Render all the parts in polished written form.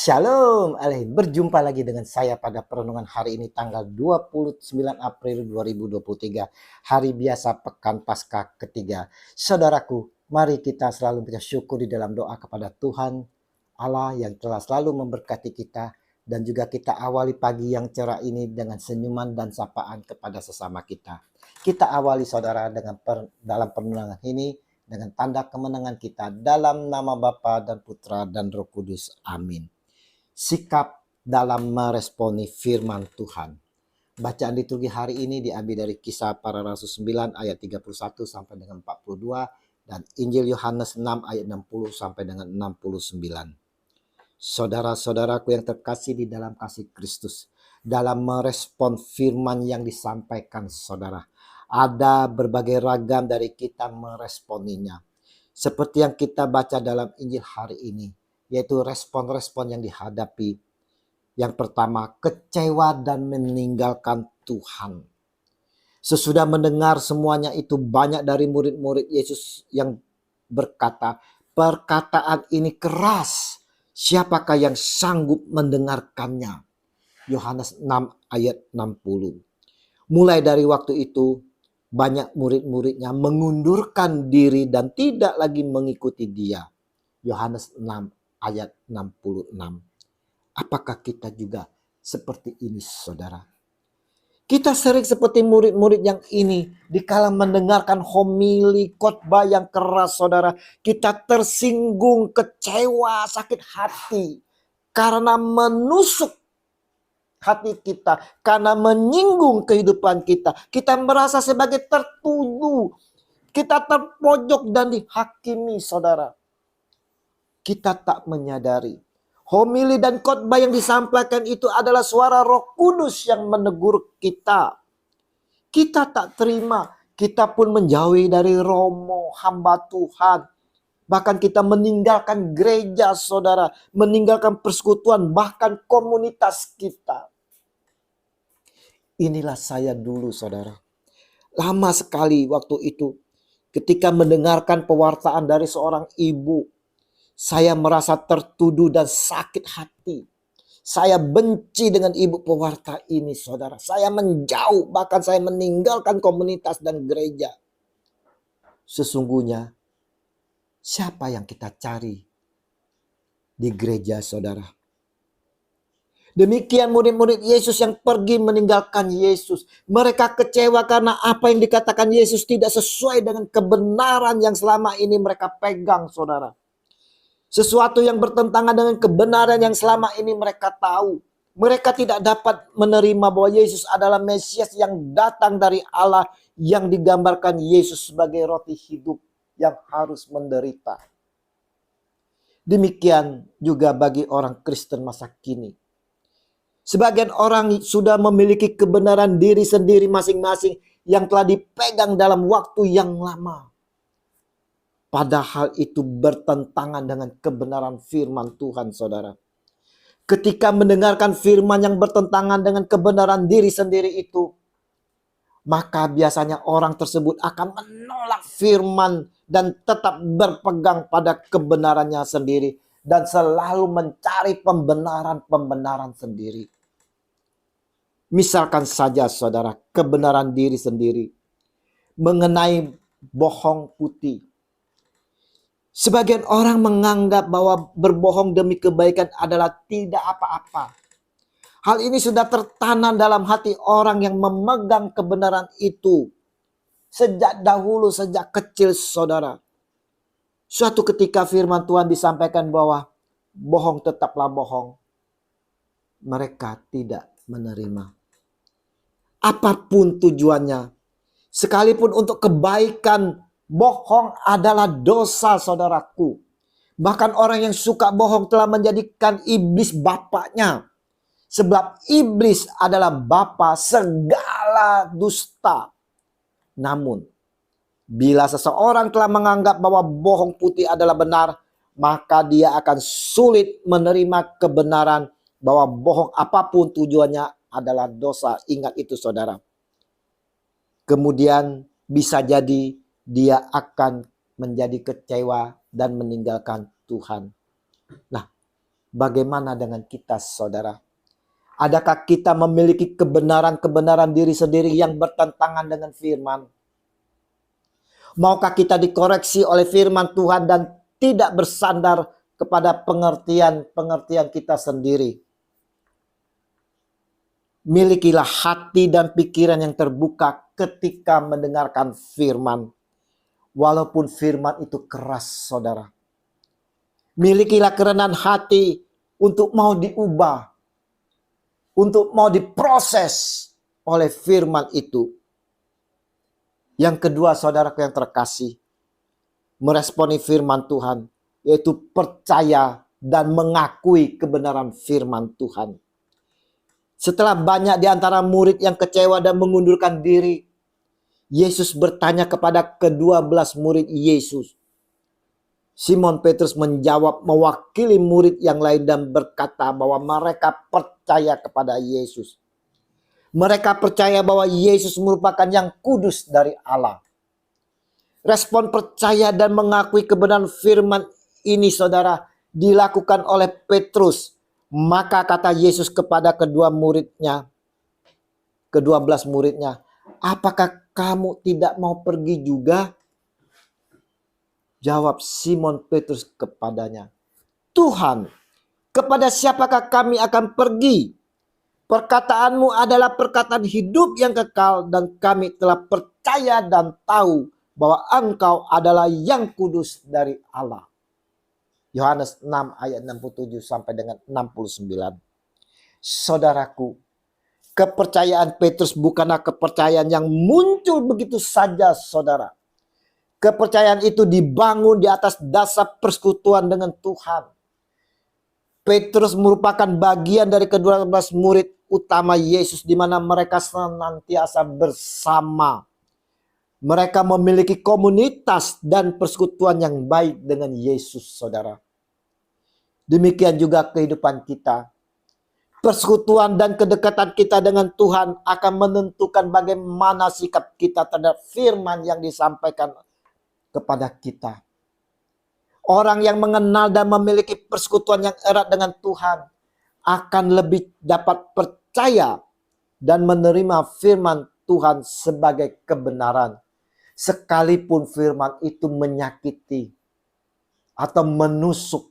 Shalom, berjumpa lagi dengan saya pada perenungan hari ini tanggal 29 April 2023, hari biasa pekan Paskah ketiga. Saudaraku, mari kita selalu bersyukur di dalam doa kepada Tuhan Allah yang telah selalu memberkati kita, dan juga kita awali pagi yang cerah ini dengan senyuman dan sapaan kepada sesama kita. Kita awali saudara dalam perenungan ini dengan tanda kemenangan kita dalam nama Bapa dan Putra dan Roh Kudus. Amin. Sikap dalam meresponi firman Tuhan. Bacaan liturgi hari ini diambil dari Kisah Para Rasul 9 ayat 31 sampai dengan 42 dan Injil Yohanes 6 ayat 60 sampai dengan 69. Saudara-saudaraku yang terkasih di dalam kasih Kristus, dalam merespon firman yang disampaikan saudara, ada berbagai ragam dari kita meresponinya. Seperti yang kita baca dalam Injil hari ini, yaitu respon-respon yang dihadapi. Yang pertama, kecewa dan meninggalkan Tuhan. Sesudah mendengar semuanya itu, banyak dari murid-murid Yesus yang berkata, perkataan ini keras, siapakah yang sanggup mendengarkannya? Yohanes 6 ayat 60. Mulai dari waktu itu, banyak murid-muridnya mengundurkan diri dan tidak lagi mengikuti dia. Yohanes 6 ayat 66. Apakah kita juga seperti ini saudara? Kita sering seperti murid-murid yang ini, dikala mendengarkan homili khotbah yang keras saudara, kita tersinggung, kecewa, sakit hati karena menusuk hati kita, karena menyinggung kehidupan kita. Kita merasa sebagai tertuduh, kita terpojok dan dihakimi saudara. Kita tak menyadari homili dan khotbah yang disampaikan itu adalah suara Roh Kudus yang menegur kita. Kita tak terima, kita pun menjauhi dari romo hamba Tuhan. Bahkan kita meninggalkan gereja saudara, meninggalkan persekutuan, bahkan komunitas kita. Inilah saya dulu saudara. Lama sekali waktu itu ketika mendengarkan pewartaan dari seorang ibu, saya merasa tertuduh dan sakit hati. Saya benci dengan ibu pewarta ini saudara. Saya menjauh, bahkan saya meninggalkan komunitas dan gereja. Sesungguhnya siapa yang kita cari di gereja saudara? Demikian murid-murid Yesus yang pergi meninggalkan Yesus. Mereka kecewa karena apa yang dikatakan Yesus tidak sesuai dengan kebenaran yang selama ini mereka pegang saudara. Sesuatu yang bertentangan dengan kebenaran yang selama ini mereka tahu. Mereka tidak dapat menerima bahwa Yesus adalah Mesias yang datang dari Allah, yang digambarkan Yesus sebagai roti hidup yang harus menderita. Demikian juga bagi orang Kristen masa kini. Sebagian orang sudah memiliki kebenaran diri sendiri masing-masing yang telah dipegang dalam waktu yang lama. Padahal itu bertentangan dengan kebenaran firman Tuhan saudara. Ketika mendengarkan firman yang bertentangan dengan kebenaran diri sendiri itu, maka biasanya orang tersebut akan menolak firman dan tetap berpegang pada kebenarannya sendiri. Dan selalu mencari pembenaran-pembenaran sendiri. Misalkan saja saudara, kebenaran diri sendiri mengenai bohong putih. Sebagian orang menganggap bahwa berbohong demi kebaikan adalah tidak apa-apa. Hal ini sudah tertanam dalam hati orang yang memegang kebenaran itu sejak dahulu, sejak kecil saudara. Suatu ketika firman Tuhan disampaikan bahwa bohong tetaplah bohong, mereka tidak menerima. Apapun tujuannya, sekalipun untuk kebaikan, bohong adalah dosa saudaraku. Bahkan orang yang suka bohong telah menjadikan iblis bapaknya. Sebab iblis adalah bapa segala dusta. Namun, bila seseorang telah menganggap bahwa bohong putih adalah benar, maka dia akan sulit menerima kebenaran bahwa bohong apapun tujuannya adalah dosa. Ingat itu saudara. Kemudian bisa jadi dia akan menjadi kecewa dan meninggalkan Tuhan. Nah, Bagaimana dengan kita, saudara? Adakah kita memiliki kebenaran-kebenaran diri sendiri yang bertentangan dengan firman? Maukah kita dikoreksi oleh firman Tuhan dan tidak bersandar kepada pengertian-pengertian kita sendiri? Milikilah hati dan pikiran yang terbuka ketika mendengarkan firman. Walaupun firman itu keras, saudara. Milikilah kerendahan hati untuk mau diubah, untuk mau diproses oleh firman itu. Yang kedua, saudaraku yang terkasih, meresponi firman Tuhan, yaitu percaya dan mengakui kebenaran firman Tuhan. Setelah banyak di antara murid yang kecewa dan mengundurkan diri, Yesus bertanya kepada ke-12 murid Yesus. Simon Petrus menjawab mewakili murid yang lain dan berkata bahwa mereka percaya kepada Yesus. Mereka percaya bahwa Yesus merupakan yang kudus dari Allah. Respon percaya dan mengakui kebenaran firman ini, saudara, dilakukan oleh Petrus. Maka kata Yesus kepada kedua muridnya, ke-12 muridnya, apakah kamu tidak mau pergi juga? Jawab Simon Petrus kepadanya, Tuhan, kepada siapakah kami akan pergi? Perkataanmu adalah perkataan hidup yang kekal dan kami telah percaya dan tahu bahwa Engkau adalah yang kudus dari Allah. Yohanes 6 ayat 67 sampai dengan 69. Saudaraku, kepercayaan Petrus bukanlah kepercayaan yang muncul begitu saja, saudara. Kepercayaan itu dibangun di atas dasar persekutuan dengan Tuhan. Petrus merupakan bagian dari ke-12 murid utama Yesus, di mana mereka senantiasa bersama. Mereka memiliki komunitas dan persekutuan yang baik dengan Yesus, saudara. Demikian juga kehidupan kita. Persekutuan dan kedekatan kita dengan Tuhan akan menentukan bagaimana sikap kita terhadap firman yang disampaikan kepada kita. Orang yang mengenal dan memiliki persekutuan yang erat dengan Tuhan akan lebih dapat percaya dan menerima firman Tuhan sebagai kebenaran. Sekalipun firman itu menyakiti atau menusuk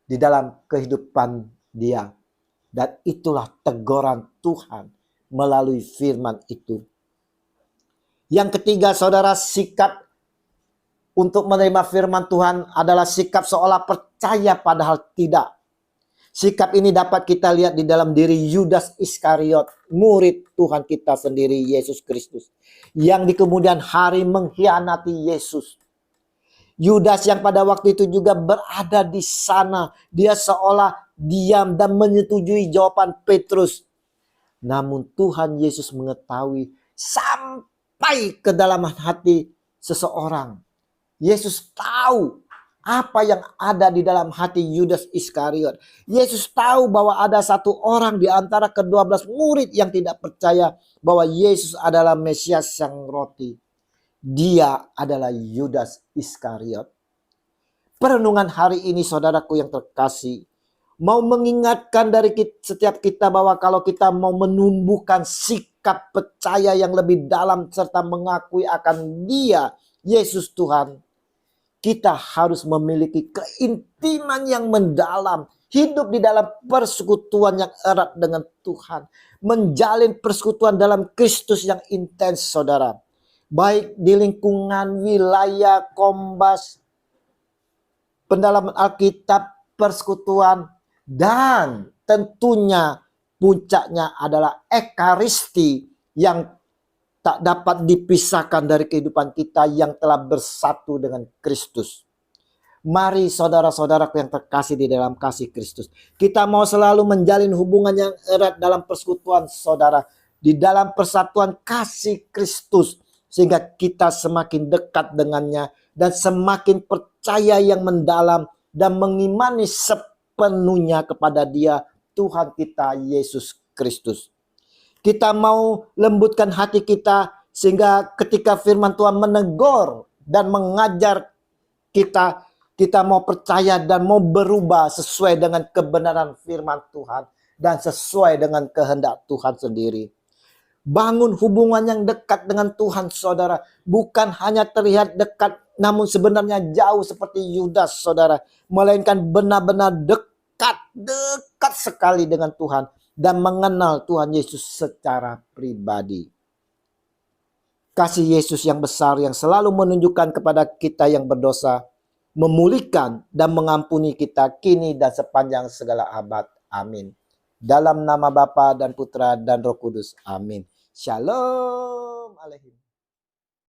di dalam kehidupan dia. Dan itulah teguran Tuhan melalui firman itu. Yang ketiga, saudara, sikap untuk menerima firman Tuhan adalah sikap seolah percaya padahal tidak. Sikap ini dapat kita lihat di dalam diri Yudas Iskariot, murid Tuhan kita sendiri Yesus Kristus, yang di kemudian hari mengkhianati Yesus. Yudas yang pada waktu itu juga berada di sana, dia seolah diam dan menyetujui jawaban Petrus. Namun Tuhan Yesus mengetahui sampai ke dalam hati seseorang. Yesus tahu apa yang ada di dalam hati Yudas Iskariot. Yesus tahu bahwa ada satu orang di antara ke-12 murid yang tidak percaya bahwa Yesus adalah Mesias sang roti. Dia adalah Yudas Iskariot. Perenungan hari ini, saudaraku yang terkasih, mau mengingatkan dari setiap kita bahwa kalau kita mau menumbuhkan sikap percaya yang lebih dalam serta mengakui akan Dia, Yesus Tuhan, kita harus memiliki keintiman yang mendalam, hidup di dalam persekutuan yang erat dengan Tuhan, menjalin persekutuan dalam Kristus yang intens, saudara. Baik di lingkungan wilayah Kombas, pendalaman Alkitab, persekutuan, dan tentunya puncaknya adalah Ekaristi yang tak dapat dipisahkan dari kehidupan kita yang telah bersatu dengan Kristus. Mari saudara-saudaraku yang terkasih di dalam kasih Kristus, kita mau selalu menjalin hubungan yang erat dalam persekutuan saudara, di dalam persatuan kasih Kristus, sehingga kita semakin dekat dengannya dan semakin percaya yang mendalam dan mengimani sepenuhnya kepada Dia, Tuhan kita Yesus Kristus. Kita mau lembutkan hati kita sehingga ketika firman Tuhan menegur dan mengajar kita Kita mau percaya dan mau berubah sesuai dengan kebenaran firman Tuhan dan sesuai dengan kehendak Tuhan sendiri. Bangun hubungan yang dekat dengan Tuhan, saudara. Bukan hanya terlihat dekat, namun sebenarnya jauh seperti Yudas, saudara. Melainkan benar-benar dekat sekali dengan Tuhan. Dan mengenal Tuhan Yesus secara pribadi. Kasih Yesus yang besar yang selalu menunjukkan kepada kita yang berdosa, memulihkan dan mengampuni kita kini dan sepanjang segala abad. Amin. Dalam nama Bapa dan Putra dan Roh Kudus. Amin. Shalom Aleichem.